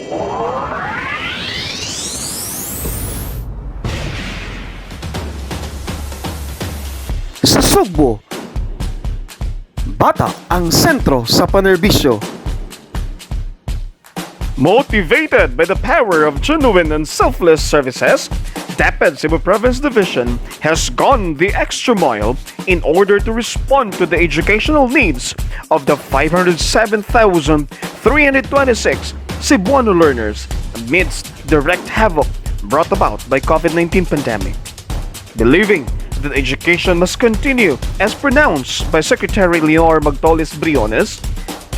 Sa SUGBO, bata ang sentro sa panerbisyo. Motivated by the power of genuine and selfless services, DepEd Cebu Province Division has gone the extra mile in order to respond to the educational needs of the 507,326 Cebuano learners amidst direct havoc brought about by COVID-19 pandemic. Believing that education must continue as pronounced by Secretary Leonor Magtolis Briones,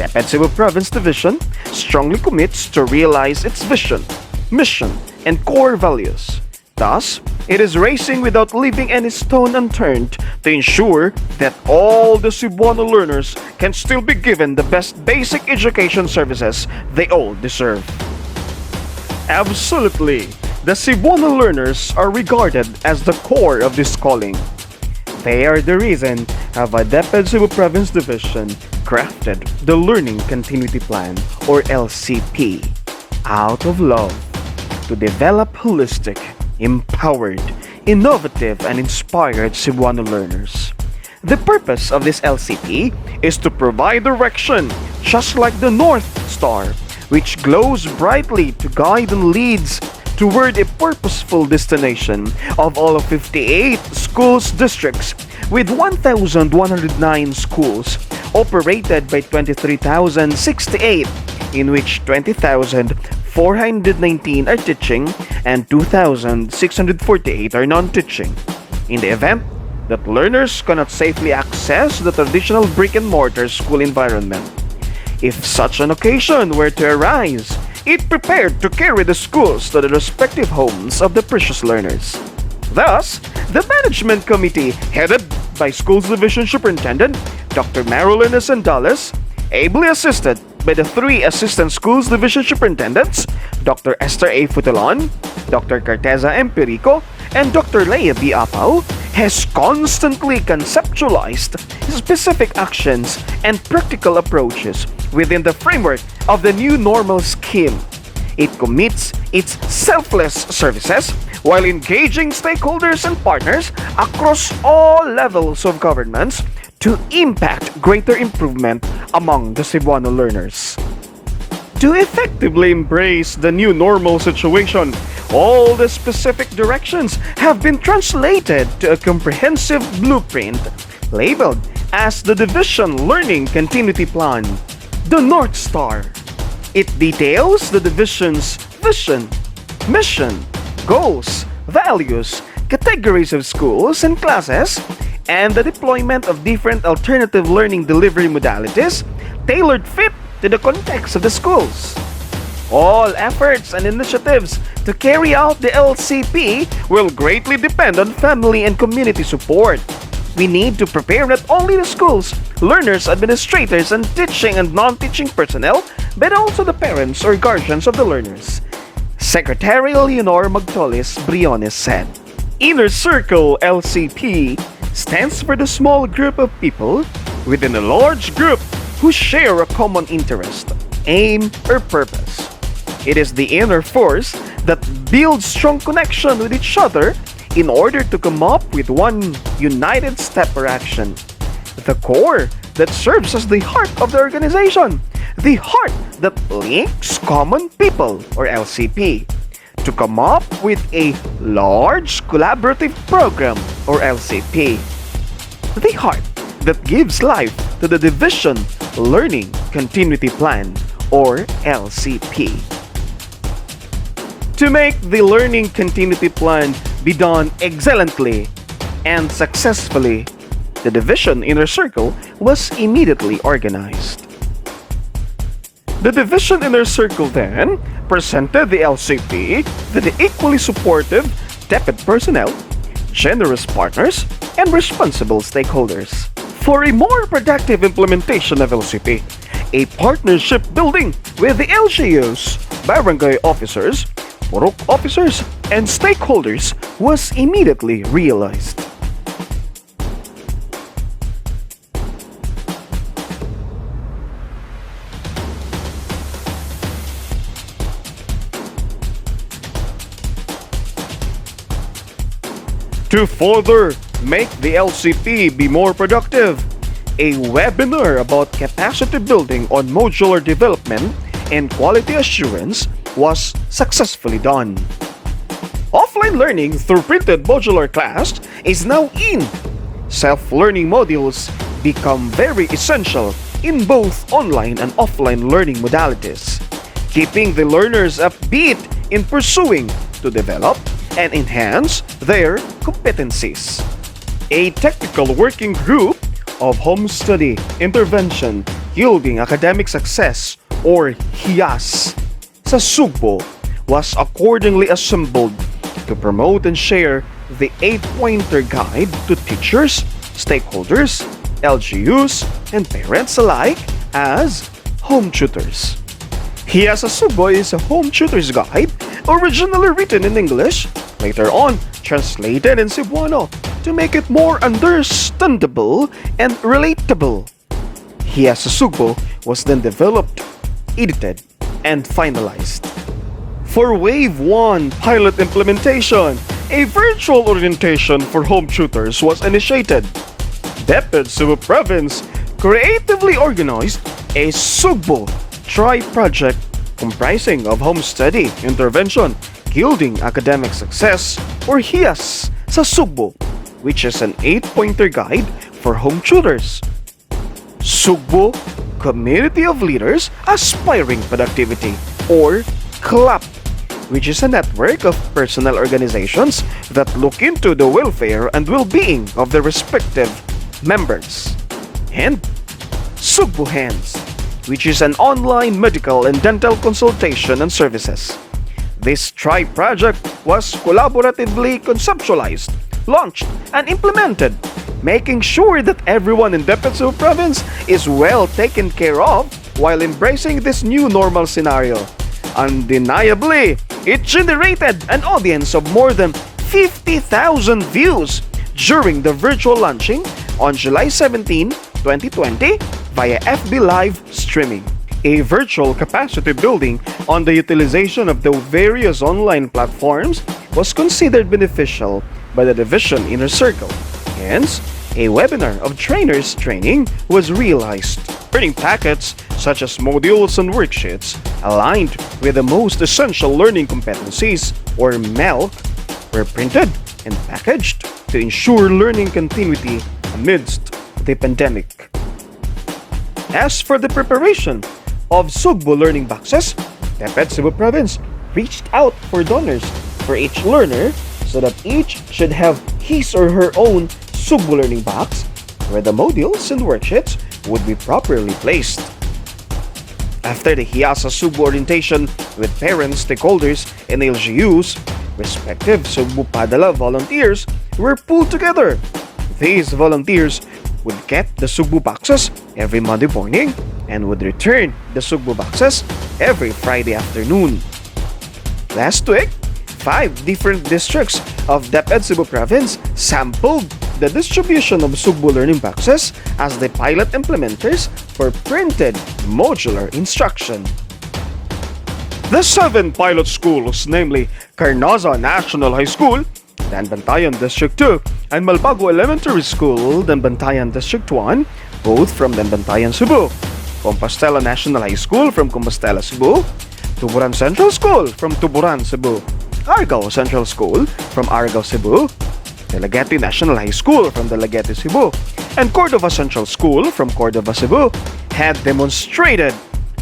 DepEd Cebu Province Division strongly commits to realize its vision, mission, and core values. Thus, it is racing without leaving any stone unturned to ensure that all the Cebuano learners can still be given the best basic education services they all deserve. Absolutely, the Cebuano learners are regarded as the core of this calling. They are the reason why DepEd Cebu Province Division crafted the Learning Continuity Plan, or LCP, out of love to develop holistic, empowered, innovative, and inspired Cebuano learners. The purpose of this LCP is to provide direction, just like the North Star, which glows brightly to guide and leads toward a purposeful destination of all of 58 schools districts with 1,109 schools operated by 23,068, in which 20,419 are teaching and 2,648 are non-teaching. In the event that learners cannot safely access the traditional brick-and-mortar school environment, if such an occasion were to arise, it prepared to carry the schools to the respective homes of the precious learners. Thus, the management committee, headed by Schools Division Superintendent Dr. Marilyn S. Andales, ably assisted by the 3 Assistant Schools Division Superintendents, Dr. Ester A. Futalan, Dr. Cartesa M. Perico, and Dr. Leah B. Apao, has constantly conceptualized specific actions and practical approaches within the framework of the new normal scheme. It commits its selfless services while engaging stakeholders and partners across all levels of governments to impact greater improvement among the Cebuano learners. To effectively embrace the new normal situation, all the specific directions have been translated to a comprehensive blueprint labeled as the Division Learning Continuity Plan, the North Star. It details the division's vision, mission, goals, values, categories of schools and classes, and the deployment of different alternative learning delivery modalities tailored fit to the context of the schools. All efforts and initiatives to carry out the LCP will greatly depend on family and community support. We need to prepare not only the schools, learners, administrators, and teaching and non-teaching personnel, but also the parents or guardians of the learners. Secretary Leonor Magtolis Briones said, Inner Circle LCP stands for the small group of people within a large group who share a common interest, aim, or purpose. It is the inner force that builds strong connection with each other in order to come up with one united step or action. The core that serves as the heart of the organization, the heart that links common people, or LCP, to come up with a large collaborative program, or LCP. The heart that gives life to the Division Learning Continuity Plan, or LCP. To make the Learning Continuity Plan be done excellently and successfully, the Division Inner Circle was immediately organized. The Division Inner Circle then presented the LCP to the equally supportive DepEd personnel, generous partners, and responsible stakeholders. For a more productive implementation of LCP, a partnership building with the LGUs, barangay officers, Purok officers, and stakeholders was immediately realized. To further make the LCP be more productive, a webinar about capacity building on modular development and quality assurance was successfully done. Offline learning through printed modular class is now in. Self-learning modules become very essential in both online and offline learning modalities, keeping the learners upbeat in pursuing to develop and enhance their competencies. A technical working group of home study intervention yielding academic success or HIAS sa SUGBO was accordingly assembled to promote and share the 8-pointer guide to teachers, stakeholders, LGUs, and parents alike as home tutors. HIAS sa SUGBO is a home tutor's guide originally written in English, later on translated in Cebuano to make it more understandable and relatable. HIAS sa SUGBO was then developed, edited, and finalized. For Wave 1 pilot implementation, a virtual orientation for home tutors was initiated. DepEd Cebu Province creatively organized a SUGBO tri-project comprising of home study intervention yielding academic success or HIAS sa SUGBO, which is an 8-pointer guide for home tutors. SUGBO, Community of Leaders Aspiring Productivity, or CLAP, which is a network of personal organizations that look into the welfare and well-being of their respective members. And SUGBO Hands, which is an online medical and dental consultation and services. This tri-project was collaboratively conceptualized, launched, and implemented, making sure that everyone in DepEd Cebu Province is well taken care of while embracing this new normal scenario. Undeniably, it generated an audience of more than 50,000 views during the virtual launching on July 17, 2020 via FB Live streaming. A virtual capacity building on the utilization of the various online platforms was considered beneficial by the division inner circle. Hence, a webinar of trainers training was realized. Learning packets such as modules and worksheets aligned with the most essential learning competencies or MELC were printed and packaged to ensure learning continuity amidst the pandemic. As for the preparation of SUGBO learning boxes, DepEd Cebu Province reached out for donors for each learner so that each should have his or her own SUGBO learning box where the modules and worksheets would be properly placed. After the HIAS sa SUGBO orientation with parents, stakeholders, and LGUs, respective SUGBO Padala volunteers were pulled together. These volunteers would get the SUGBO boxes every Monday morning and would return the SUGBO boxes every Friday afternoon. Last week, 5 different districts of DepEd Cebu Province sampled the distribution of SUGBO learning boxes as the pilot implementers for printed modular instruction. The 7 pilot schools, namely Cartesa National High School, Danbantayan District 2, and Malbago Elementary School, Danbantayan District 1, both from Danbantayan, Cebu, Compostela National High School from Compostela, Cebu, Tuburan Central School from Tuburan, Cebu, Argao Central School from Argao, Cebu, Delagete National High School from Delagete, Cebu, and Cordova Central School from Cordova, Cebu, had demonstrated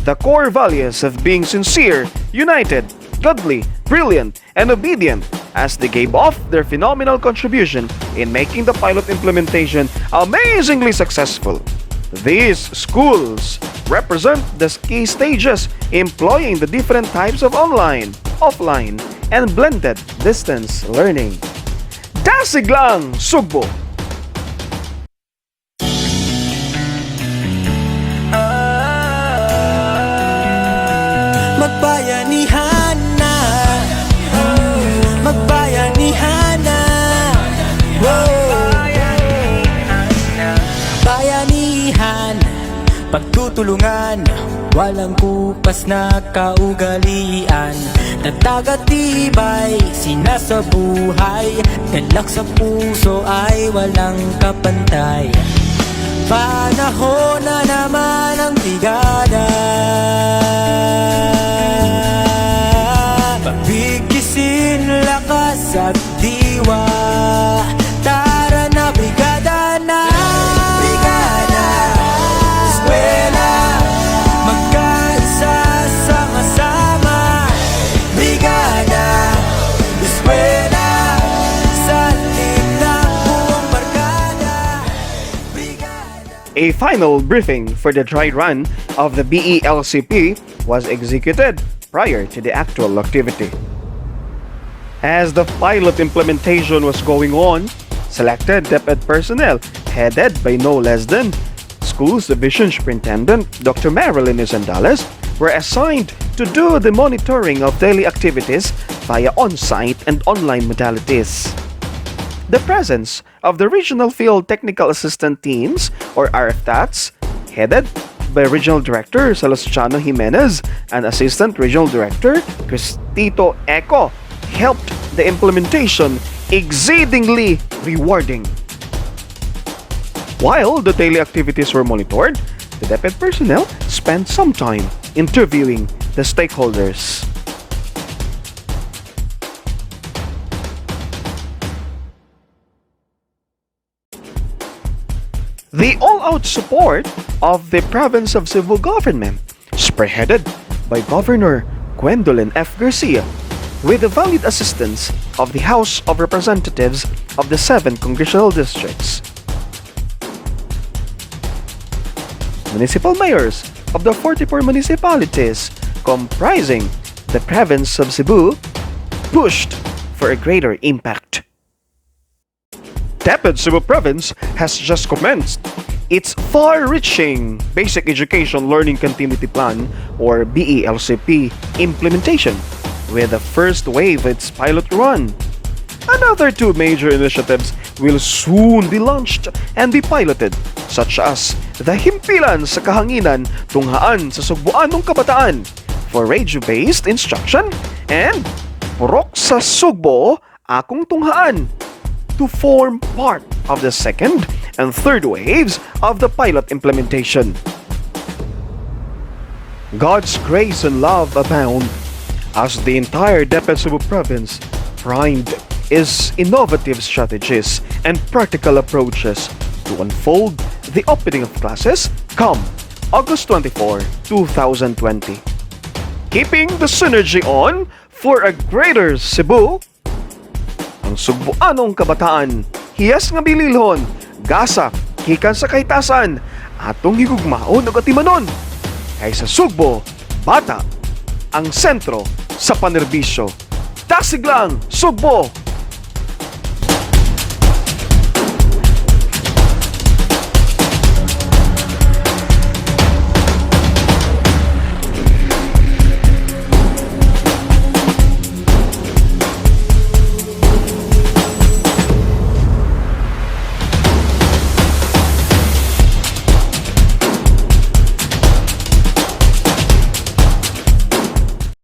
the core values of being sincere, united, godly, brilliant, and obedient as they gave off their phenomenal contribution in making the pilot implementation amazingly successful. These schools represent the key stages employing the different types of online, offline, and blended distance learning. Dasig lang, SUGBO! Magbayanihan na, magbayanihan na, bayanihan, pagtutulungan, walang kulang. upas na kaugalian, natagatibay sinasabuhay, galak sa puso ay walang kapantay. Panahon na naman ang brigada, pabigisin lakas at diwa. Tara na brigada na, brigada, eskwela, magkaisa sama-sama. Brigada, eskwela, salin na buong barkada. Brigada. A final briefing for the dry run of the BELCP was executed prior to the actual activity. As the pilot implementation was going on, selected DepEd personnel headed by no less than Schools Division Superintendent Dr. Marilyn S. Andales were assigned to do the monitoring of daily activities via on-site and online modalities. The presence of the Regional Field Technical Assistant Teams, or RFTATs, headed by Regional Director Celestiano Jimenez and Assistant Regional Director Cristito Eco, helped the implementation exceedingly rewarding. While the daily activities were monitored, the DepEd personnel spent some time interviewing the stakeholders. The all-out support of the province of Cebu government, spearheaded by Governor Gwendolyn F. Garcia, with the valued assistance of the House of Representatives of the 7 congressional districts. Municipal mayors of the 44 municipalities comprising the province of Cebu pushed for a greater impact. DepEd Cebu Province has just commenced its far-reaching Basic Education Learning Continuity Plan, or BELCP, implementation, with the first wave of its pilot run. Another 2 major initiatives will soon be launched and be piloted, such as the Himpilan sa Kahanginan, Tunghaan sa Cebuanong Kabataan for radio-based instruction and Purok sa SUGBO, Akong Tunghaan, to form part of the second and third waves of the pilot implementation. God's grace and love abound as the entire DepEd Cebu Province primed its innovative strategies and practical approaches to unfold the opening of classes come August 24, 2020. Keeping the synergy on for a greater Cebu, ang Cebuanong kabataan, hiyas nga bililhon, gasa, kikan sa kahitasan, atong higugmaon o katimanon. Kay sa SUGBO, bata, ang sentro sa panerbisyo. Tasig lang, SUGBO!